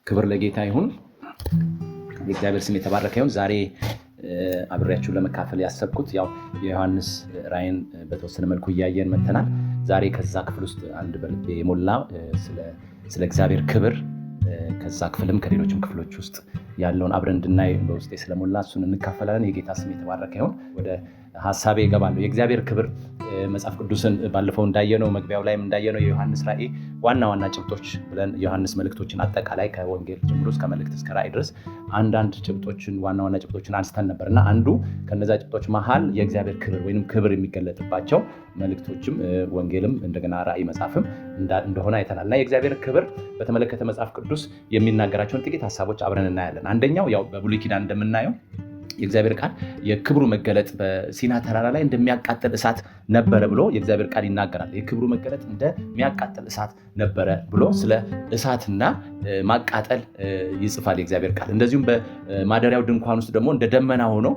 ክብር ለጌታ ይሁን። የእግዚአብሔር ስም የተባረከ ይሁን። ዛሬ አብሬያችሁ ለመካፈል ያሰብኩት ያው የዮሐንስ ራእይን በተወሰነ መልኩ እያየን መተናል። ዛሬ ከዛ ክፍል ውስጥ አንድ በልቤ የሞላ ስለ እግዚአብሔር ክብር ከዛ ክፍልም ከሌሎችም ክፍሎች ውስጥ ያለውን አብረን እንድናይ በውስጤ ስለሞላ እሱን እንካፈላለን። የጌታ ስም የተባረከ ይሁን። ወደ ሐሳቤ እገባለሁ። የእግዚአብሔር ክብር መጽሐፍ ቅዱስን ባለፈው እንዳየነው መግቢያው ላይም እንዳየነው የዮሐንስ ራእይ ዋና ዋና ጭብጦች ብለን ዮሐንስ መልእክቶችን አጠቃላይ ከወንጌል ጀምሮ እስከ መልእክት እስከ ራእይ ድረስ አንዳንድ ጭብጦችን ዋና ዋና ጭብጦችን አንስተን ነበርና አንዱ ከነዛ ጭብጦች መሃል የእግዚአብሔር ክብር ወይንም ክብር የሚገለጥባቸው መልእክቶችም ወንጌልም እንደገና ራእይ መጽሐፍም እንደሆነ አይተናልና የእግዚአብሔር ክብር በተመለከተ መጽሐፍ ቅዱስ የሚናገራቸውን ጥቂት ሐሳቦች አብረን እናያለን። አንደኛው ያው በብሉይ ኪዳን እንደምናየው የእግዚአብሔር ቃል የክብሩ መገለጥ በሲና ተራራ ላይ እንደሚያቃጥል እሳት ነበረ ብሎ የእግዚአብሔር ቃል ይናገራል። የክብሩ መገለጥ እንደሚያቃጥል እሳት ነበረ ብሎ ስለ እሳትና ማቃጠል ይጽፋል የእግዚአብሔር ቃል። እንደዚሁም በማደሪያው ድንኳን ውስጥ ደግሞ እንደ ደመና ሆኖ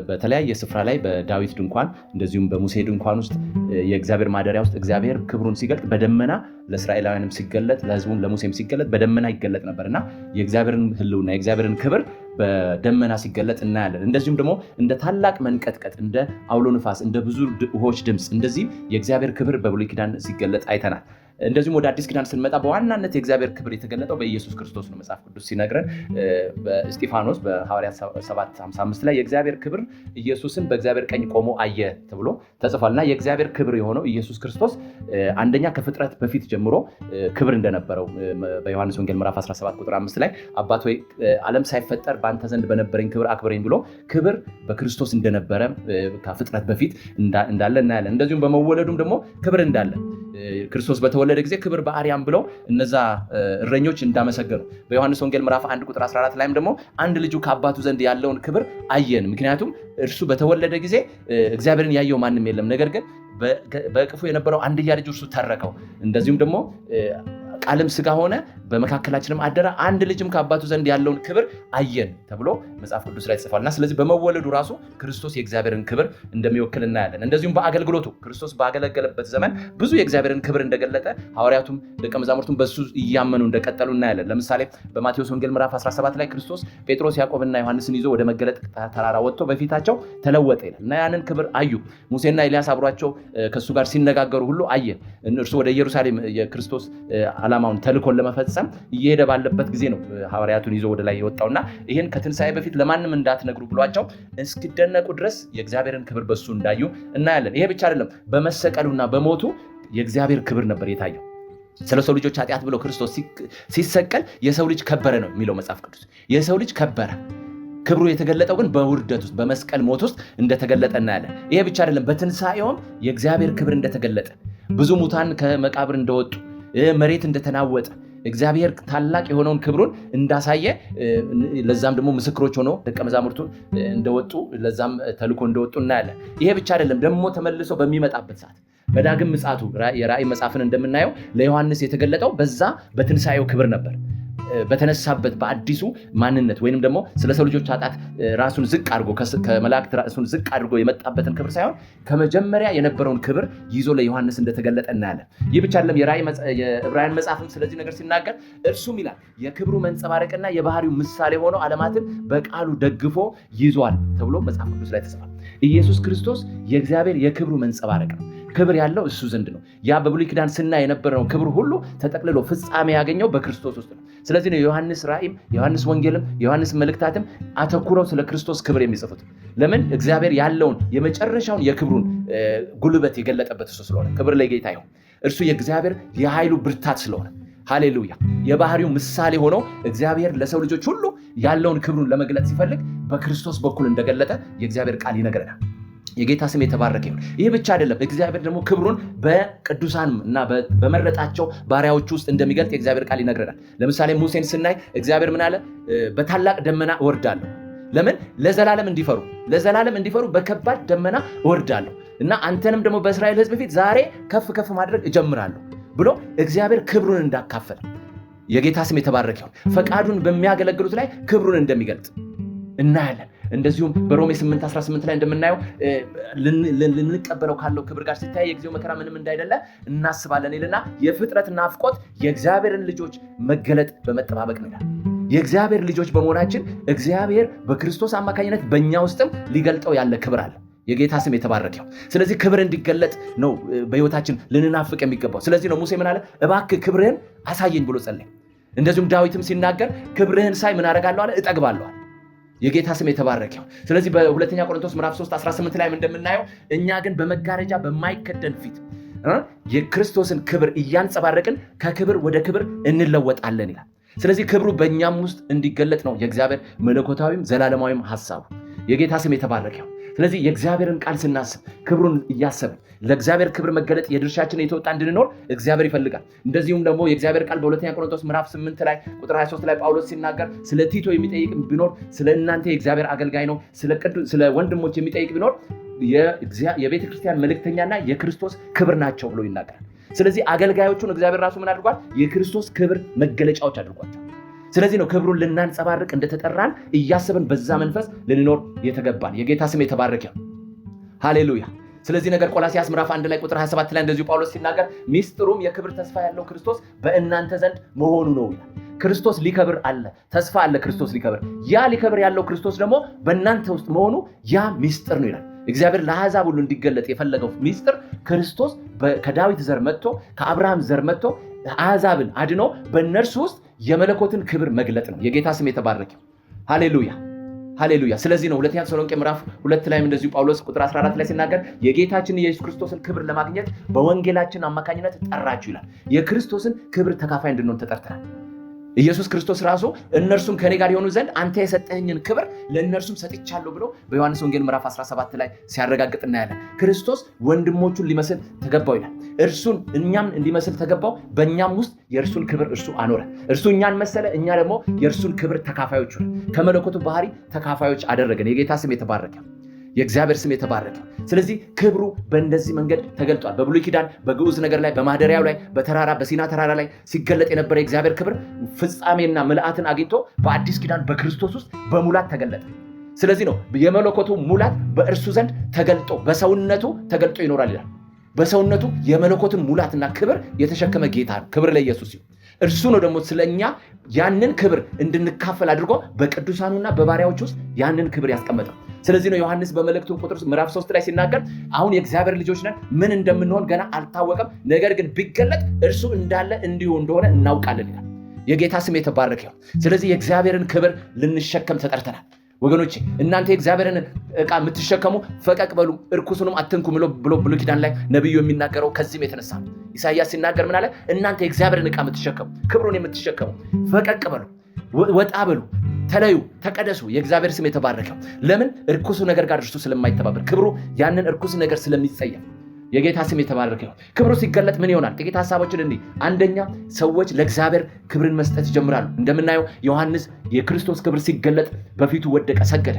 በተለያየ ስፍራ ላይ በዳዊት ድንኳን እንደዚሁም በሙሴ ድንኳን ውስጥ የእግዚአብሔር ማደሪያ ውስጥ እግዚአብሔር ክብሩን ሲገልጥ በደመና ለእስራኤላውያንም ሲገለጥ ለሕዝቡም ለሙሴም ሲገለጥ በደመና ይገለጥ ነበርና የእግዚአብሔርን ሕልውና የእግዚአብሔርን ክብር በደመና ሲገለጥ እናያለን። እንደዚሁም ደግሞ እንደ ታላቅ መንቀጥቀጥ፣ እንደ አውሎ ንፋስ፣ እንደ ብዙ ውኆች ድምፅ እንደዚህ የእግዚአብሔር ክብር በብሉይ ኪዳን ሲገለጥ አይተናል። እንደዚሁም ወደ አዲስ ኪዳን ስንመጣ በዋናነት የእግዚአብሔር ክብር የተገለጠው በኢየሱስ ክርስቶስ ነው። መጽሐፍ ቅዱስ ሲነግረን በእስጢፋኖስ በሐዋርያት 7:55 ላይ የእግዚአብሔር ክብር ኢየሱስን በእግዚአብሔር ቀኝ ቆሞ አየ ተብሎ ተጽፏልና የእግዚአብሔር ክብር የሆነው ኢየሱስ ክርስቶስ አንደኛ ከፍጥረት በፊት ጀምሮ ክብር እንደነበረው በዮሐንስ ወንጌል ምዕራፍ 17 ቁጥር 5 ላይ አባት ሆይ ዓለም ሳይፈጠር በአንተ ዘንድ በነበረኝ ክብር አክብረኝ ብሎ ክብር በክርስቶስ እንደነበረ ከፍጥረት በፊት እንዳለ እናያለን። እንደዚሁም በመወለዱም ደግሞ ክብር እንዳለ ክርስቶስ በተወለደ ጊዜ ክብር በአርያም ብለው እነዛ እረኞች እንዳመሰገኑ በዮሐንስ ወንጌል ምዕራፍ 1 ቁጥር 14 ላይም ደግሞ አንድ ልጁ ከአባቱ ዘንድ ያለውን ክብር አየን። ምክንያቱም እርሱ በተወለደ ጊዜ እግዚአብሔርን ያየው ማንም የለም፣ ነገር ግን በእቅፉ የነበረው አንድያ ልጁ እርሱ ተረከው። እንደዚሁም ደግሞ ቃልም ሥጋ ሆነ በመካከላችንም አደረ፣ አንድ ልጅም ከአባቱ ዘንድ ያለውን ክብር አየን ተብሎ መጽሐፍ ቅዱስ ላይ ተጽፏልና ስለዚህ በመወለዱ ራሱ ክርስቶስ የእግዚአብሔርን ክብር እንደሚወክል እናያለን። እንደዚሁም በአገልግሎቱ ክርስቶስ ባገለገለበት ዘመን ብዙ የእግዚአብሔርን ክብር እንደገለጠ ሐዋርያቱም ደቀ መዛሙርቱም በሱ እያመኑ እንደቀጠሉ እናያለን። ለምሳሌ በማቴዎስ ወንጌል ምዕራፍ 17 ላይ ክርስቶስ ጴጥሮስ ያዕቆብና ዮሐንስን ይዞ ወደ መገለጥ ተራራ ወጥቶ በፊታቸው ተለወጠ ይላል እና ያንን ክብር አዩ። ሙሴና ኤልያስ አብሯቸው ከሱ ጋር ሲነጋገሩ ሁሉ አየ። እርሱ ወደ ኢየሩሳሌም የክርስቶስ ዓላማውን ተልኮን ለመፈጸም እየሄደ ባለበት ጊዜ ነው ሐዋርያቱን ይዞ ወደ ላይ የወጣውና ይህን ከትንሣኤ በፊት ለማንም እንዳትነግሩ ብሏቸው እስኪደነቁ ድረስ የእግዚአብሔርን ክብር በሱ እንዳዩ እናያለን። ይሄ ብቻ አይደለም፣ በመሰቀሉና በሞቱ የእግዚአብሔር ክብር ነበር የታየው። ስለ ሰው ልጆች ኃጢአት ብሎ ክርስቶስ ሲሰቀል የሰው ልጅ ከበረ ነው የሚለው መጽሐፍ ቅዱስ። የሰው ልጅ ከበረ። ክብሩ የተገለጠው ግን በውርደት ውስጥ በመስቀል ሞት ውስጥ እንደተገለጠ እናያለን። ይሄ ብቻ አይደለም፣ በትንሣኤውም የእግዚአብሔር ክብር እንደተገለጠ፣ ብዙ ሙታን ከመቃብር እንደወጡ፣ መሬት እንደተናወጠ፣ እግዚአብሔር ታላቅ የሆነውን ክብሩን እንዳሳየ ለዛም ደግሞ ምስክሮች ሆኖ ደቀ መዛሙርቱን እንደወጡ ለዛም ተልኮ እንደወጡ እናያለን። ይሄ ብቻ አይደለም፣ ደግሞ ተመልሶ በሚመጣበት ሰዓት በዳግም ምጽአቱ የራእይ መጽሐፍን እንደምናየው ለዮሐንስ የተገለጠው በዛ በትንሣኤው ክብር ነበር። በተነሳበት በአዲሱ ማንነት ወይንም ደግሞ ስለ ሰው ልጆች ኃጢአት ራሱን ዝቅ አድርጎ ከመላእክት ራሱን ዝቅ አድርጎ የመጣበትን ክብር ሳይሆን ከመጀመሪያ የነበረውን ክብር ይዞ ለዮሐንስ እንደተገለጠ እናያለን። ይህ ብቻ አይደለም፣ የዕብራውያን መጽሐፍም ስለዚህ ነገር ሲናገር እርሱም ይላል የክብሩ መንጸባረቅና የባህሪው ምሳሌ ሆኖ ዓለማትን በቃሉ ደግፎ ይዟል ተብሎ መጽሐፍ ቅዱስ ላይ ተጽፏል። ኢየሱስ ክርስቶስ የእግዚአብሔር የክብሩ መንጸባረቅ ነው። ክብር ያለው እሱ ዘንድ ነው። ያ በብሉይ ኪዳን ስናይ የነበረው ክብር ሁሉ ተጠቅልሎ ፍጻሜ ያገኘው በክርስቶስ ውስጥ ነው። ስለዚህ ነው የዮሐንስ ራእይም የዮሐንስ ወንጌልም የዮሐንስ መልእክታትም አተኩረው ስለ ክርስቶስ ክብር የሚጽፉት። ለምን? እግዚአብሔር ያለውን የመጨረሻውን የክብሩን ጉልበት የገለጠበት እሱ ስለሆነ። ክብር ለጌታ ይሁን። እርሱ የእግዚአብሔር የኃይሉ ብርታት ስለሆነ፣ ሃሌሉያ። የባህሪው ምሳሌ ሆኖ እግዚአብሔር ለሰው ልጆች ሁሉ ያለውን ክብሩን ለመግለጥ ሲፈልግ በክርስቶስ በኩል እንደገለጠ የእግዚአብሔር ቃል ይነግረናል። የጌታ ስም የተባረከ ይሁን። ይህ ብቻ አይደለም፣ እግዚአብሔር ደግሞ ክብሩን በቅዱሳን እና በመረጣቸው ባሪያዎች ውስጥ እንደሚገልጥ የእግዚአብሔር ቃል ይነግረናል። ለምሳሌ ሙሴን ስናይ እግዚአብሔር ምን አለ? በታላቅ ደመና እወርዳለሁ። ለምን? ለዘላለም እንዲፈሩ በከባድ ደመና እወርዳለሁ እና አንተንም ደግሞ በእስራኤል ሕዝብ ፊት ዛሬ ከፍ ከፍ ማድረግ እጀምራለሁ ብሎ እግዚአብሔር ክብሩን እንዳካፈለ የጌታ ስም የተባረከ ይሁን። ፈቃዱን በሚያገለግሉት ላይ ክብሩን እንደሚገልጥ እናያለን። እንደዚሁም በሮሜ 8:18 ላይ እንደምናየው ልንቀበለው ካለው ክብር ጋር ሲታይ የጊዜው መከራ ምንም እንዳይደለ እናስባለን ይልና የፍጥረት ናፍቆት የእግዚአብሔርን ልጆች መገለጥ በመጠባበቅ ነው ይላል። የእግዚአብሔር ልጆች በመሆናችን እግዚአብሔር በክርስቶስ አማካኝነት በእኛ ውስጥም ሊገልጠው ያለ ክብር አለ። የጌታ ስም የተባረከ ይሁን። ስለዚህ ክብር እንዲገለጥ ነው በሕይወታችን ልንናፍቅ የሚገባው። ስለዚህ ነው ሙሴ ምን አለ? እባክህ ክብርህን አሳየኝ ብሎ ጸለየ። እንደዚሁም ዳዊትም ሲናገር ክብርህን ሳይ ምን አደርጋለሁ አለ? እጠግባለሁ አለ። የጌታ ስም የተባረከ ይሁን። ስለዚህ በሁለተኛ ቆሮንቶስ ምዕራፍ 3:18 ላይ እንደምናየው እኛ ግን በመጋረጃ በማይከደን ፊት የክርስቶስን ክብር እያንጸባረቅን ከክብር ወደ ክብር እንለወጣለን ይላል። ስለዚህ ክብሩ በእኛም ውስጥ እንዲገለጥ ነው የእግዚአብሔር መለኮታዊም ዘላለማዊም ሐሳቡ። የጌታ ስም የተባረከ ይሁን። ስለዚህ የእግዚአብሔርን ቃል ስናስብ ክብሩን እያሰብን ለእግዚአብሔር ክብር መገለጥ የድርሻችን የተወጣ እንድንኖር እግዚአብሔር ይፈልጋል። እንደዚሁም ደግሞ የእግዚአብሔር ቃል በሁለተኛ ቆሮንቶስ ምዕራፍ 8 ላይ ቁጥር 23 ላይ ጳውሎስ ሲናገር ስለ ቲቶ የሚጠይቅ ቢኖር ስለ እናንተ የእግዚአብሔር አገልጋይ ነው፣ ስለ ወንድሞች የሚጠይቅ ቢኖር የቤተ ክርስቲያን መልእክተኛና የክርስቶስ ክብር ናቸው ብሎ ይናገራል። ስለዚህ አገልጋዮቹን እግዚአብሔር ራሱ ምን አድርጓል? የክርስቶስ ክብር መገለጫዎች አድርጓቸው። ስለዚህ ነው ክብሩን ልናንጸባርቅ እንደተጠራን እያሰብን በዛ መንፈስ ልንኖር የተገባን። የጌታ ስም የተባረከ ይሁን። ሃሌሉያ። ስለዚህ ነገር ቆላስይስ ምዕራፍ 1 ላይ ቁጥር 27 ላይ እንደዚሁ ጳውሎስ ሲናገር ሚስጥሩም የክብር ተስፋ ያለው ክርስቶስ በእናንተ ዘንድ መሆኑ ነው ይላል። ክርስቶስ ሊከብር አለ፣ ተስፋ አለ ክርስቶስ ሊከብር። ያ ሊከብር ያለው ክርስቶስ ደግሞ በእናንተ ውስጥ መሆኑ ያ ሚስጥር ነው ይላል። እግዚአብሔር ለአሕዛብ ሁሉ እንዲገለጥ የፈለገው ሚስጥር ክርስቶስ ከዳዊት ዘር መጥቶ ከአብርሃም ዘር መጥቶ አሕዛብን አድኖ በእነርሱ ውስጥ የመለኮትን ክብር መግለጥ ነው። የጌታ ስም የተባረከ ሃሌሉያ ሃሌሉያ። ስለዚህ ነው ሁለተኛ ተሰሎንቄ ምዕራፍ 2 ላይ እንደዚሁ ጳውሎስ ቁጥር 14 ላይ ሲናገር የጌታችን የኢየሱስ ክርስቶስን ክብር ለማግኘት በወንጌላችን አማካኝነት ጠራችሁ ይላል። የክርስቶስን ክብር ተካፋይ እንድንሆን ተጠርተናል። ኢየሱስ ክርስቶስ ራሱ እነርሱም ከኔ ጋር የሆኑ ዘንድ አንተ የሰጠኸኝን ክብር ለእነርሱም ሰጥቻለሁ ብሎ በዮሐንስ ወንጌል ምዕራፍ 17 ላይ ሲያረጋግጥ እናያለን። ክርስቶስ ወንድሞቹን ሊመስል ተገባው ይላል። እርሱን እኛም እንዲመስል ተገባው። በእኛም ውስጥ የእርሱን ክብር እርሱ አኖረ። እርሱ እኛን መሰለ፣ እኛ ደግሞ የእርሱን ክብር ተካፋዮች ሆነን ከመለኮቱ ባህሪ ተካፋዮች አደረገን። የጌታ ስም የተባረከ፣ የእግዚአብሔር ስም የተባረከ። ስለዚህ ክብሩ በእንደዚህ መንገድ ተገልጧል። በብሉይ ኪዳን በግዑዝ ነገር ላይ በማደሪያው ላይ በተራራ በሲና ተራራ ላይ ሲገለጥ የነበረ የእግዚአብሔር ክብር ፍጻሜና ምልአትን አግኝቶ በአዲስ ኪዳን በክርስቶስ ውስጥ በሙላት ተገለጠ። ስለዚህ ነው የመለኮቱ ሙላት በእርሱ ዘንድ ተገልጦ በሰውነቱ ተገልጦ ይኖራል ይላል። በሰውነቱ የመለኮትን ሙላትና ክብር የተሸከመ ጌታ ነው። ክብር ለኢየሱስ ይሁን። እርሱ ነው ደግሞ ስለኛ ያንን ክብር እንድንካፈል አድርጎ በቅዱሳኑና በባሪያዎች ውስጥ ያንን ክብር ያስቀመጠው። ስለዚህ ነው ዮሐንስ በመልእክቱ ቁጥር ምዕራፍ 3 ላይ ሲናገር አሁን የእግዚአብሔር ልጆች ነን፣ ምን እንደምንሆን ገና አልታወቀም፣ ነገር ግን ቢገለጥ እርሱ እንዳለ እንዲሁ እንደሆነ እናውቃለን ይላል። የጌታ ስም የተባረከ ይሁን። ስለዚህ የእግዚአብሔርን ክብር ልንሸከም ተጠርተናል። ወገኖቼ እናንተ የእግዚአብሔርን ዕቃ የምትሸከሙ ፈቀቅ በሉ እርኩሱንም አትንኩ ብሎ ብሉይ ኪዳን ላይ ነቢዩ የሚናገረው ከዚህም የተነሳ ነው። ኢሳይያስ ሲናገር ምን አለ? እናንተ የእግዚአብሔርን ዕቃ የምትሸከሙ ክብሩን የምትሸከሙ ፈቀቅ በሉ፣ ወጣ በሉ፣ ተለዩ፣ ተቀደሱ። የእግዚአብሔር ስም የተባረከው ለምን? እርኩሱ ነገር ጋር እርሱ ስለማይተባበር ክብሩ ያንን እርኩስ ነገር ስለሚጸየፍ። የጌታ ስም የተባረከ ይሁን። ክብሩ ሲገለጥ ምን ይሆናል? ጥቂት ሐሳቦችን እንዲህ። አንደኛ ሰዎች ለእግዚአብሔር ክብርን መስጠት ይጀምራሉ። እንደምናየው ዮሐንስ የክርስቶስ ክብር ሲገለጥ በፊቱ ወደቀ፣ ሰገደ።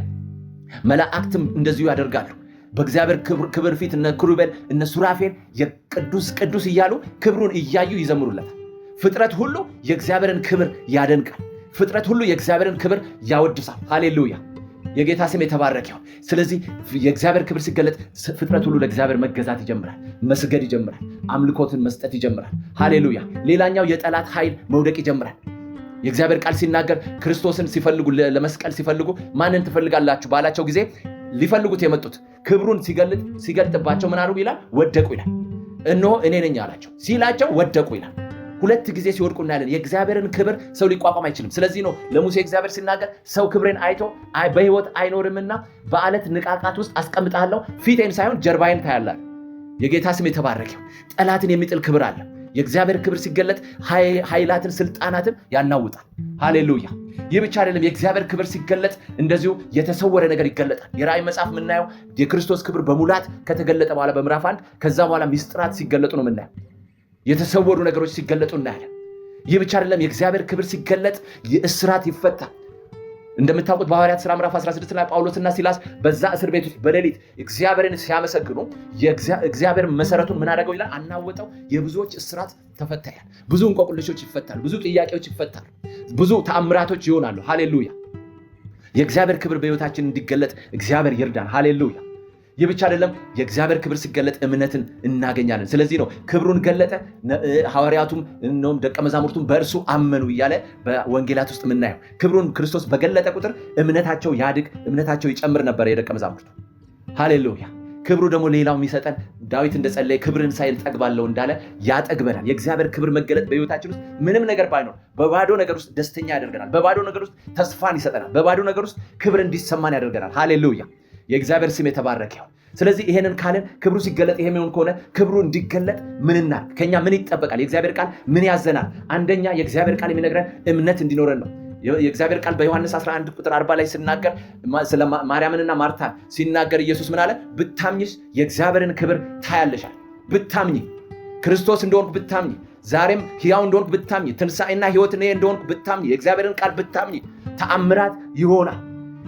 መላእክትም እንደዚሁ ያደርጋሉ። በእግዚአብሔር ክብር ፊት እነ ኪሩቤል እነ ሱራፌል የቅዱስ ቅዱስ እያሉ ክብሩን እያዩ ይዘምሩለታል። ፍጥረት ሁሉ የእግዚአብሔርን ክብር ያደንቃል። ፍጥረት ሁሉ የእግዚአብሔርን ክብር ያወድሳል። ሃሌሉያ። የጌታ ስም የተባረከ ይሁን። ስለዚህ የእግዚአብሔር ክብር ሲገለጥ ፍጥረት ሁሉ ለእግዚአብሔር መገዛት ይጀምራል፣ መስገድ ይጀምራል፣ አምልኮትን መስጠት ይጀምራል። ሃሌሉያ። ሌላኛው የጠላት ኃይል መውደቅ ይጀምራል። የእግዚአብሔር ቃል ሲናገር ክርስቶስን ሲፈልጉ ለመስቀል ሲፈልጉ ማንን ትፈልጋላችሁ ባላቸው ጊዜ ሊፈልጉት የመጡት ክብሩን ሲገልጥባቸው ምን አድርጉ ይላል? ወደቁ ይላል። እነሆ እኔ ነኝ አላቸው ሲላቸው ወደቁ ይላል። ሁለት ጊዜ ሲወድቁ እናያለን። የእግዚአብሔርን ክብር ሰው ሊቋቋም አይችልም። ስለዚህ ነው ለሙሴ እግዚአብሔር ሲናገር ሰው ክብሬን አይቶ በሕይወት አይኖርምና በአለት ንቃቃት ውስጥ አስቀምጣለሁ፣ ፊቴን ሳይሆን ጀርባዬን ታያለህ። የጌታ ስም የተባረከው። ጠላትን የሚጥል ክብር አለ። የእግዚአብሔር ክብር ሲገለጥ ኃይላትን፣ ስልጣናትን ያናውጣል። ሃሌሉያ። ይህ ብቻ አይደለም። የእግዚአብሔር ክብር ሲገለጥ እንደዚሁ የተሰወረ ነገር ይገለጣል። የራእይ መጽሐፍ የምናየው የክርስቶስ ክብር በሙላት ከተገለጠ በኋላ በምዕራፍ 1 ከዛ በኋላ ሚስጥራት ሲገለጡ ነው የምናየው። የተሰወሩ ነገሮች ሲገለጡ እናያለን። ይህ ብቻ አይደለም። የእግዚአብሔር ክብር ሲገለጥ የእስራት ይፈታል። እንደምታውቁት በሐዋርያት ሥራ ምዕራፍ 16 ላይ ጳውሎስና ሲላስ በዛ እስር ቤት ውስጥ በሌሊት እግዚአብሔርን ሲያመሰግኑ እግዚአብሔር መሰረቱን ምን አደረገው ይላል? አናወጠው። የብዙዎች እስራት ተፈታል። ብዙ እንቆቅልሾች ይፈታሉ። ብዙ ጥያቄዎች ይፈታሉ። ብዙ ተአምራቶች ይሆናሉ። ሃሌሉያ። የእግዚአብሔር ክብር በሕይወታችን እንዲገለጥ እግዚአብሔር ይርዳን። ሃሌሉያ። ይህ ብቻ አይደለም፣ የእግዚአብሔር ክብር ሲገለጥ እምነትን እናገኛለን። ስለዚህ ነው ክብሩን ገለጠ፣ ሐዋርያቱም እነሆም ደቀ መዛሙርቱም በእርሱ አመኑ እያለ በወንጌላት ውስጥ የምናየው። ክብሩን ክርስቶስ በገለጠ ቁጥር እምነታቸው ያድግ፣ እምነታቸው ይጨምር ነበር የደቀ መዛሙርቱ። ሃሌሉያ። ክብሩ ደግሞ ሌላው የሚሰጠን ዳዊት እንደጸለየ ክብርን ሳይል ጠግባለሁ እንዳለ ያጠግበናል። የእግዚአብሔር ክብር መገለጥ በሕይወታችን ውስጥ ምንም ነገር ባይኖር በባዶ ነገር ውስጥ ደስተኛ ያደርገናል። በባዶ ነገር ውስጥ ተስፋን ይሰጠናል። በባዶ ነገር ውስጥ ክብር እንዲሰማን ያደርገናል። ሃሌሉያ። የእግዚአብሔር ስም የተባረከ ይሁን። ስለዚህ ይሄንን ካልን ክብሩ ሲገለጥ ይሄ የሚሆን ከሆነ ክብሩ እንዲገለጥ ምን እናድርግ? ከኛ ምን ይጠበቃል? የእግዚአብሔር ቃል ምን ያዘናል? አንደኛ የእግዚአብሔር ቃል የሚነግረን እምነት እንዲኖረን ነው። የእግዚአብሔር ቃል በዮሐንስ 11 ቁጥር 40 ላይ ሲናገር ስለ ማርያምንና ማርታን ሲናገር ኢየሱስ ምን አለ? ብታምኝስ የእግዚአብሔርን ክብር ታያለሻል። ብታምኝ ክርስቶስ እንደሆንኩ ብታምኝ፣ ዛሬም ሕያው እንደሆንኩ ብታምኝ፣ ትንሣኤና ሕይወት እኔ እንደሆንኩ ብታምኝ፣ የእግዚአብሔርን ቃል ብታምኝ ተአምራት ይሆናል።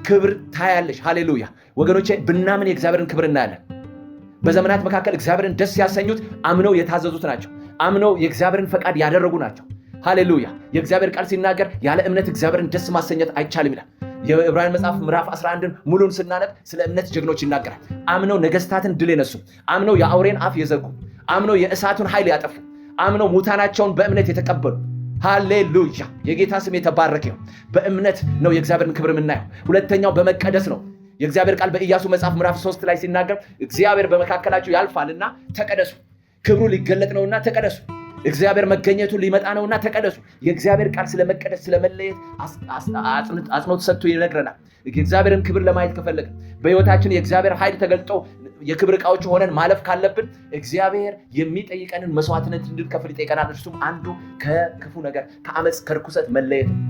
ክብር ታያለሽ። ሃሌሉያ ወገኖቼ፣ ብናምን የእግዚአብሔርን ክብር እናያለን። በዘመናት መካከል እግዚአብሔርን ደስ ያሰኙት አምነው የታዘዙት ናቸው። አምነው የእግዚአብሔርን ፈቃድ ያደረጉ ናቸው። ሃሌሉያ። የእግዚአብሔር ቃል ሲናገር ያለ እምነት እግዚአብሔርን ደስ ማሰኘት አይቻልም ይላል። የዕብራውያን መጽሐፍ ምዕራፍ 11ን ሙሉን ስናነብ ስለ እምነት ጀግኖች ይናገራል። አምነው ነገስታትን ድል የነሱ፣ አምነው የአውሬን አፍ የዘጉ፣ አምነው የእሳቱን ኃይል ያጠፉ፣ አምነው ሙታናቸውን በእምነት የተቀበሉ። ሃሌሉያ የጌታ ስም የተባረከ ይሁን። በእምነት ነው የእግዚአብሔርን ክብር የምናየው። ሁለተኛው በመቀደስ ነው። የእግዚአብሔር ቃል በኢያሱ መጽሐፍ ምዕራፍ 3 ላይ ሲናገር እግዚአብሔር በመካከላችሁ ያልፋልና ተቀደሱ፣ ክብሩ ሊገለጥ ነውና ተቀደሱ፣ እግዚአብሔር መገኘቱ ሊመጣ ነውና ተቀደሱ። የእግዚአብሔር ቃል ስለ መቀደስ ስለ መለየት አጽንኦት ሰጥቶ ይነግረናል። የእግዚአብሔርን ክብር ለማየት ከፈለግን በሕይወታችን የእግዚአብሔር ኃይል ተገልጦ የክብር ዕቃዎች ሆነን ማለፍ ካለብን እግዚአብሔር የሚጠይቀንን መስዋዕትነት እንድንከፍል ይጠይቀናል። እርሱም አንዱ ከክፉ ነገር ከአመፅ ከርኩሰት መለየት ነው።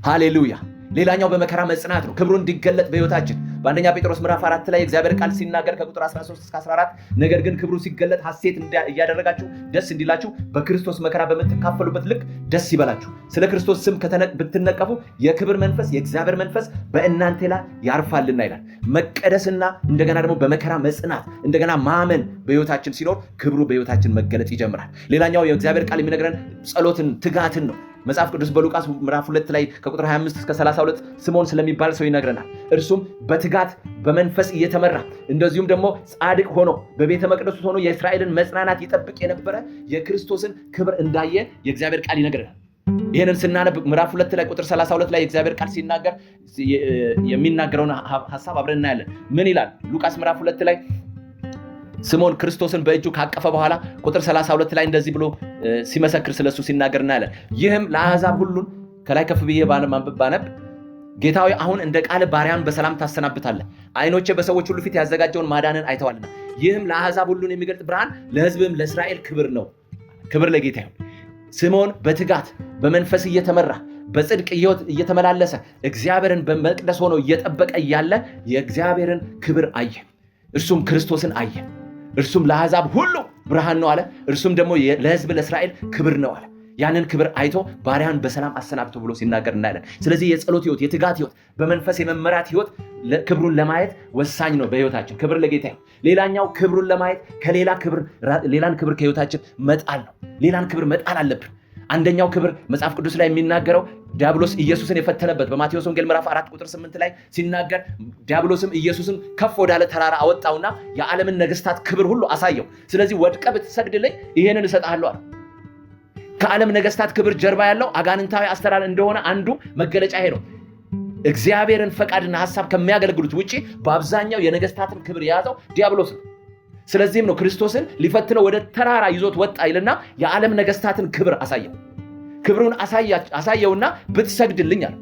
ሃሌሉያ። ሌላኛው በመከራ መጽናት ነው። ክብሩ እንዲገለጥ በሕይወታችን በአንደኛ ጴጥሮስ ምዕራፍ 4 ላይ እግዚአብሔር ቃል ሲናገር ከቁጥር 13 እስከ 14 ነገር ግን ክብሩ ሲገለጥ ሐሴት እያደረጋችሁ ደስ እንዲላችሁ በክርስቶስ መከራ በምትካፈሉበት ልክ ደስ ይበላችሁ። ስለ ክርስቶስ ስም ብትነቀፉ የክብር መንፈስ የእግዚአብሔር መንፈስ በእናንተ ላይ ያርፋልና ይላል። መቀደስና እንደገና ደግሞ በመከራ መጽናት እንደገና ማመን በሕይወታችን ሲኖር ክብሩ በሕይወታችን መገለጥ ይጀምራል። ሌላኛው የእግዚአብሔር ቃል የሚነግረን ጸሎትን፣ ትጋትን ነው። መጽሐፍ ቅዱስ በሉቃስ ምዕራፍ 2 ላይ ከቁጥር 25 እስከ 32 ስምዖን ስለሚባል ሰው ይነግረናል። እርሱም በትጋት በመንፈስ እየተመራ እንደዚሁም ደግሞ ጻድቅ ሆኖ በቤተ መቅደሱ ሆኖ የእስራኤልን መጽናናት ይጠብቅ የነበረ የክርስቶስን ክብር እንዳየ የእግዚአብሔር ቃል ይነግረናል። ይህንን ስናነብ ምዕራፍ 2 ላይ ቁጥር 32 ላይ የእግዚአብሔር ቃል ሲናገር የሚናገረውን ሐሳብ አብረን እናያለን። ምን ይላል? ሉቃስ ምዕራፍ 2 ላይ ስምዖን ክርስቶስን በእጁ ካቀፈ በኋላ ቁጥር 32 ላይ እንደዚህ ብሎ ሲመሰክር ስለሱ ሲናገር እናያለን። ይህም ለአሕዛብ ሁሉን ከላይ ከፍ ብዬ ባነብ ጌታዊ አሁን እንደ ቃል ባሪያን በሰላም ታሰናብታለህ። ዓይኖቼ በሰዎች ሁሉ ፊት ያዘጋጀውን ማዳንን አይተዋልና ይህም ለአሕዛብ ሁሉን የሚገልጥ ብርሃን ለሕዝብም ለእስራኤል ክብር ነው። ክብር ለጌታ ይሁን። ስምዖን በትጋት በመንፈስ እየተመራ በጽድቅ ሕይወት እየተመላለሰ እግዚአብሔርን በመቅደስ ሆኖ እየጠበቀ እያለ የእግዚአብሔርን ክብር አየ። እርሱም ክርስቶስን አየ። እርሱም ለአሕዛብ ሁሉ ብርሃን ነው አለ። እርሱም ደግሞ ለሕዝብ ለእስራኤል ክብር ነው አለ። ያንን ክብር አይቶ ባሪያን በሰላም አሰናብቶ ብሎ ሲናገር እናያለን። ስለዚህ የጸሎት ሕይወት፣ የትጋት ሕይወት፣ በመንፈስ የመመራት ሕይወት ክብሩን ለማየት ወሳኝ ነው በሕይወታችን። ክብር ለጌታ ይሁን። ሌላኛው ክብሩን ለማየት ሌላን ክብር ከሕይወታችን መጣል ነው። ሌላን ክብር መጣል አለብን። አንደኛው ክብር መጽሐፍ ቅዱስ ላይ የሚናገረው ዲያብሎስ ኢየሱስን የፈተነበት በማቴዎስ ወንጌል ምዕራፍ 4 ቁጥር 8 ላይ ሲናገር ዲያብሎስም ኢየሱስን ከፍ ወዳለ ተራራ አወጣውና የዓለምን ነገስታት ክብር ሁሉ አሳየው። ስለዚህ ወድቀ ብትሰግድልኝ ይሄንን እሰጥሃለሁ አለ። ከዓለም ነገስታት ክብር ጀርባ ያለው አጋንንታዊ አሰራር እንደሆነ አንዱ መገለጫ ይሄ ነው። እግዚአብሔርን ፈቃድና ሐሳብ ከሚያገለግሉት ውጪ በአብዛኛው የነገስታትን ክብር የያዘው ዲያብሎስ ነው። ስለዚህም ነው ክርስቶስን ሊፈትነው ወደ ተራራ ይዞት ወጣ ይልና የዓለም ነገስታትን ክብር አሳየው። ክብሩን አሳየውና ብትሰግድልኝ አለ።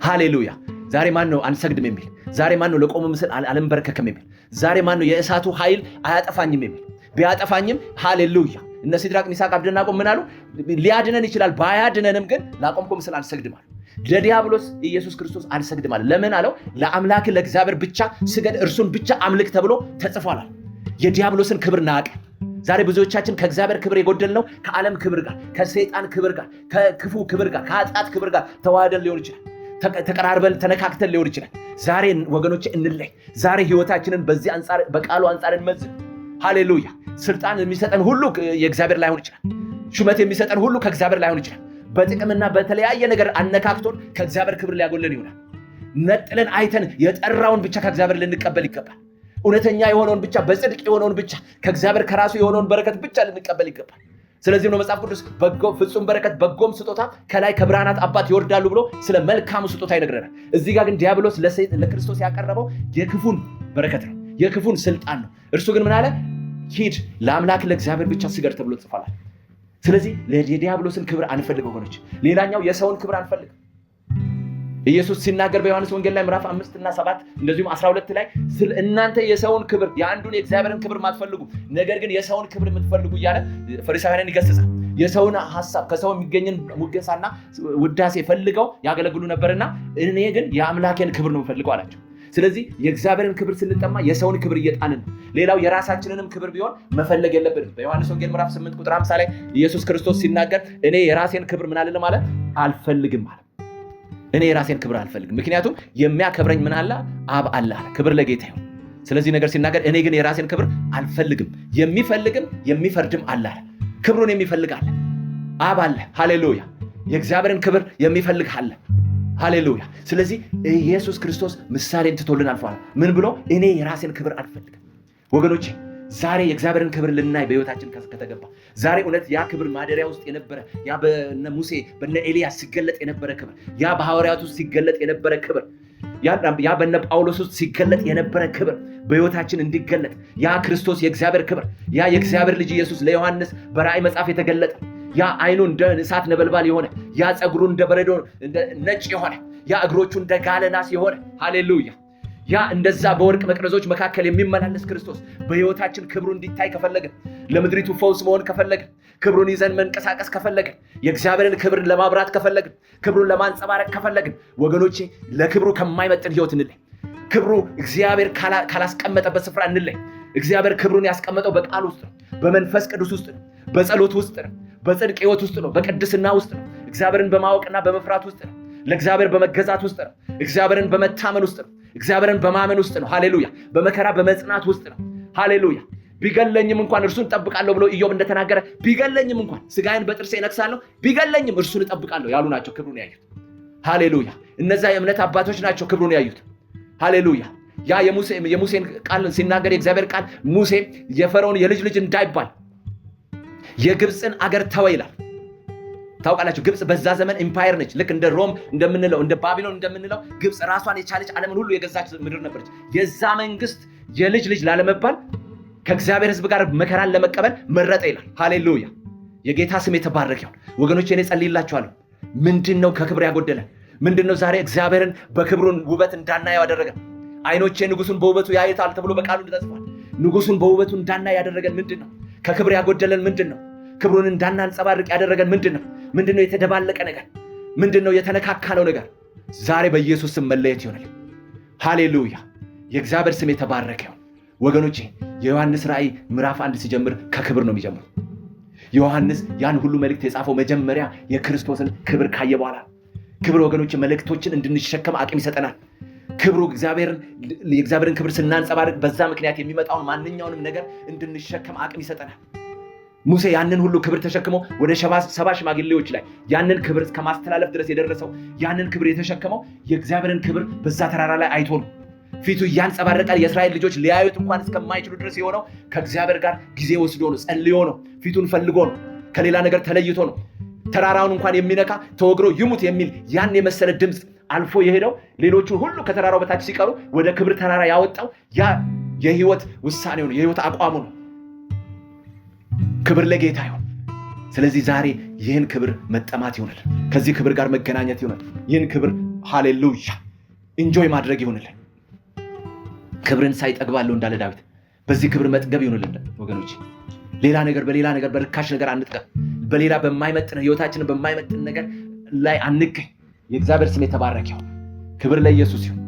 ሃሌሉያ። ዛሬ ማን ነው አንሰግድም የሚል? ዛሬ ማን ነው ለቆመ ምስል አልንበረከክም የሚል? ዛሬ ማን ነው የእሳቱ ኃይል አያጠፋኝም የሚል? ቢያጠፋኝም ሃሌሉያ። እነ ሲድራቅ ሚሳቅ አብደናጎ ምን አሉ? ሊያድነን ይችላል፣ ባያድነንም ግን ላቆምኩ ምስል አንሰግድም አሉ። ለዲያብሎስ ኢየሱስ ክርስቶስ አልሰግድም አለ። ለምን አለው? ለአምላክ ለእግዚአብሔር ብቻ ስገድ፣ እርሱን ብቻ አምልክ ተብሎ ተጽፏል። የዲያብሎስን ክብር ናቀ። ዛሬ ብዙዎቻችን ከእግዚአብሔር ክብር የጎደልነው ከዓለም ክብር ጋር፣ ከሰይጣን ክብር ጋር፣ ከክፉ ክብር ጋር፣ ከኃጢአት ክብር ጋር ተዋህደን ሊሆን ይችላል። ተቀራርበን ተነካክተን ሊሆን ይችላል። ዛሬ ወገኖቼ እንለይ። ዛሬ ህይወታችንን በዚህ አንጻር በቃሉ አንጻር እንመዝን። ሃሌሉያ። ስልጣን የሚሰጠን ሁሉ የእግዚአብሔር ላይሆን ይችላል። ሹመት የሚሰጠን ሁሉ ከእግዚአብሔር ላይሆን ይችላል። በጥቅምና በተለያየ ነገር አነካክቶን ከእግዚአብሔር ክብር ሊያጎለን ይሆናል። ነጥለን አይተን የጠራውን ብቻ ከእግዚአብሔር ልንቀበል ይገባል። እውነተኛ የሆነውን ብቻ፣ በጽድቅ የሆነውን ብቻ፣ ከእግዚአብሔር ከራሱ የሆነውን በረከት ብቻ ልንቀበል ይገባል። ስለዚህ ነው መጽሐፍ ቅዱስ በጎ ፍጹም በረከት በጎም ስጦታ ከላይ ከብርሃናት አባት ይወርዳሉ ብሎ ስለ መልካሙ ስጦታ ይነግረናል። እዚህ ጋር ግን ዲያብሎስ ለክርስቶስ ያቀረበው የክፉን በረከት ነው፣ የክፉን ስልጣን ነው። እርሱ ግን ምን አለ? ሂድ ለአምላክ ለእግዚአብሔር ብቻ ስገድ ተብሎ ጽፏል። ስለዚህ የዲያብሎስን ክብር አንፈልግ ወገኖች። ሌላኛው የሰውን ክብር አንፈልግ። ኢየሱስ ሲናገር በዮሐንስ ወንጌል ላይ ምዕራፍ 5 እና 7 እንደዚሁም 12 ላይ ስለ እናንተ የሰውን ክብር የአንዱን የእግዚአብሔርን ክብር ማትፈልጉ ነገር ግን የሰውን ክብር የምትፈልጉ እያለ ፈሪሳውያንን ይገስጻል። የሰውን ሐሳብ ከሰው የሚገኝን ሙገሳና ውዳሴ ፈልገው ያገለግሉ ነበርና እኔ ግን የአምላኬን ክብር ነው የምፈልገው አላቸው። ስለዚህ የእግዚአብሔርን ክብር ስንጠማ የሰውን ክብር እየጣልን ነው። ሌላው የራሳችንንም ክብር ቢሆን መፈለግ የለብንም። በዮሐንስ ወንጌል ምዕራፍ 8 ቁጥር 50 ላይ ኢየሱስ ክርስቶስ ሲናገር እኔ የራሴን ክብር ምን አልልም ማለት አልፈልግም ማለት እኔ የራሴን ክብር አልፈልግም፣ ምክንያቱም የሚያከብረኝ ምን አለ? አብ አለ። ክብር ለጌታ ይሁን። ስለዚህ ነገር ሲናገር እኔ ግን የራሴን ክብር አልፈልግም፣ የሚፈልግም የሚፈርድም አለ። ክብሩን የሚፈልግ አለ፣ አብ አለ። ሃሌሉያ! የእግዚአብሔርን ክብር የሚፈልግ አለ። ሃሌሉያ! ስለዚህ ኢየሱስ ክርስቶስ ምሳሌን ትቶልን አልፏል። ምን ብሎ? እኔ የራሴን ክብር አልፈልግም። ወገኖቼ ዛሬ የእግዚአብሔርን ክብር ልናይ በሕይወታችን ከተገባ ዛሬ እውነት ያ ክብር ማደሪያ ውስጥ የነበረ ያ በነ ሙሴ በነ ኤልያስ ሲገለጥ የነበረ ክብር፣ ያ በሐዋርያት ውስጥ ሲገለጥ የነበረ ክብር፣ ያ በነ ጳውሎስ ውስጥ ሲገለጥ የነበረ ክብር በሕይወታችን እንዲገለጥ ያ ክርስቶስ የእግዚአብሔር ክብር፣ ያ የእግዚአብሔር ልጅ ኢየሱስ ለዮሐንስ በራእይ መጽሐፍ የተገለጠ ያ አይኑ እንደ እሳት ነበልባል የሆነ ያ ፀጉሩ እንደ በረዶ ነጭ የሆነ ያ እግሮቹ እንደ ጋለ ናስ የሆነ ሃሌሉያ! ያ እንደዛ በወርቅ መቅረዞች መካከል የሚመላለስ ክርስቶስ በሕይወታችን ክብሩ እንዲታይ ከፈለግን፣ ለምድሪቱ ፈውስ መሆን ከፈለግን፣ ክብሩን ይዘን መንቀሳቀስ ከፈለግን፣ የእግዚአብሔርን ክብር ለማብራት ከፈለግን፣ ክብሩን ለማንጸባረቅ ከፈለግን ወገኖቼ ለክብሩ ከማይመጥን ሕይወት እንለይ። ክብሩ እግዚአብሔር ካላስቀመጠበት ስፍራ እንለይ። እግዚአብሔር ክብሩን ያስቀመጠው በቃል ውስጥ ነው፣ በመንፈስ ቅዱስ ውስጥ ነው፣ በጸሎት ውስጥ ነው፣ በጽድቅ ሕይወት ውስጥ ነው፣ በቅድስና ውስጥ ነው፣ እግዚአብሔርን በማወቅና በመፍራት ውስጥ ነው፣ ለእግዚአብሔር በመገዛት ውስጥ ነው፣ እግዚአብሔርን በመታመን ውስጥ ነው፣ እግዚአብሔርን በማመን ውስጥ ነው። ሃሌሉያ! በመከራ በመጽናት ውስጥ ነው። ሃሌሉያ! ቢገለኝም እንኳን እርሱን እጠብቃለሁ ብሎ ኢዮብ እንደተናገረ ቢገለኝም እንኳን ስጋዬን በጥርሴ እነክሳለሁ ቢገለኝም እርሱን እጠብቃለሁ ያሉ ናቸው ክብሩን ያዩት። ሃሌሉያ! እነዛ የእምነት አባቶች ናቸው ክብሩን ያዩት። ሃሌሉያ! ያ የሙሴን ቃል ሲናገር የእግዚአብሔር ቃል ሙሴ የፈርዖን የልጅ ልጅ እንዳይባል የግብፅን አገር ተወ ይላል። ታውቃላችሁ ግብፅ በዛ ዘመን ኢምፓየር ነች። ልክ እንደ ሮም እንደምንለው እንደ ባቢሎን እንደምንለው ግብፅ ራሷን የቻለች ዓለምን ሁሉ የገዛች ምድር ነበረች። የዛ መንግስት የልጅ ልጅ ላለመባል ከእግዚአብሔር ሕዝብ ጋር መከራን ለመቀበል መረጠ ይላል። ሃሌሉያ! የጌታ ስም የተባረከ ይሁን። ወገኖቼ እኔ ጸልይላችኋለሁ። ምንድን ነው ከክብር ያጎደለን? ምንድን ነው ዛሬ እግዚአብሔርን በክብሩን ውበት እንዳናየው ያደረገን? አይኖቼ ንጉሱን በውበቱ ያዩታል ተብሎ በቃሉ ተጽፏል። ንጉሱን በውበቱ እንዳናይ ያደረገን ምንድን ነው? ከክብር ያጎደለን ምንድን ነው? ክብሩን እንዳናንጸባርቅ ያደረገን ምንድን ነው? ምንድን ነው የተደባለቀ ነገር? ምንድን ነው የተነካካነው ነገር? ዛሬ በኢየሱስ ስም መለየት ይሆናል። ሃሌሉያ! የእግዚአብሔር ስም የተባረከ ይሁን። ወገኖቼ የዮሐንስ ራእይ ምዕራፍ 1 ሲጀምር ከክብር ነው የሚጀምረው። ዮሐንስ ያን ሁሉ መልእክት የጻፈው መጀመሪያ የክርስቶስን ክብር ካየ በኋላ። ክብር ወገኖቼ መልእክቶችን እንድንሸከም አቅም ይሰጠናል። ክብሩ የእግዚአብሔርን ክብር ስናንጸባርቅ በዛ ምክንያት የሚመጣውን ማንኛውንም ነገር እንድንሸከም አቅም ይሰጠናል። ሙሴ ያንን ሁሉ ክብር ተሸክሞ ወደ 70 ሽማግሌዎች ላይ ያንን ክብር እስከ ማስተላለፍ ድረስ የደረሰው ያንን ክብር የተሸከመው የእግዚአብሔርን ክብር በዛ ተራራ ላይ አይቶ ነው። ፊቱ እያንጸባረቀ የእስራኤል ልጆች ሊያዩት እንኳን እስከማይችሉ ድረስ የሆነው ከእግዚአብሔር ጋር ጊዜ ወስዶ ነው፣ ጸልዮ ነው፣ ፊቱን ፈልጎ ነው፣ ከሌላ ነገር ተለይቶ ነው። ተራራውን እንኳን የሚነካ ተወግሮ ይሙት የሚል ያን የመሰለ ድምፅ አልፎ የሄደው ሌሎቹን ሁሉ ከተራራው በታች ሲቀሩ ወደ ክብር ተራራ ያወጣው ያ የህይወት ውሳኔው ነው፣ የህይወት አቋሙ ነው። ክብር ለጌታ ይሁን። ስለዚህ ዛሬ ይህን ክብር መጠማት ይሆናል። ከዚህ ክብር ጋር መገናኘት ይሆናል። ይህን ክብር ሃሌሉያ ኢንጆይ ማድረግ ይሆናል። ክብርን ሳይጠግባለሁ እንዳለ ዳዊት በዚህ ክብር መጥገብ ይሆናል። ወገኖች ሌላ ነገር በሌላ ነገር በርካሽ ነገር አንጥቀም። በሌላ በማይመጥን ህይወታችንን በማይመጥን ነገር ላይ አንገኝ። የእግዚአብሔር ስም የተባረከ ይሁን። ክብር ለኢየሱስ ይሁን።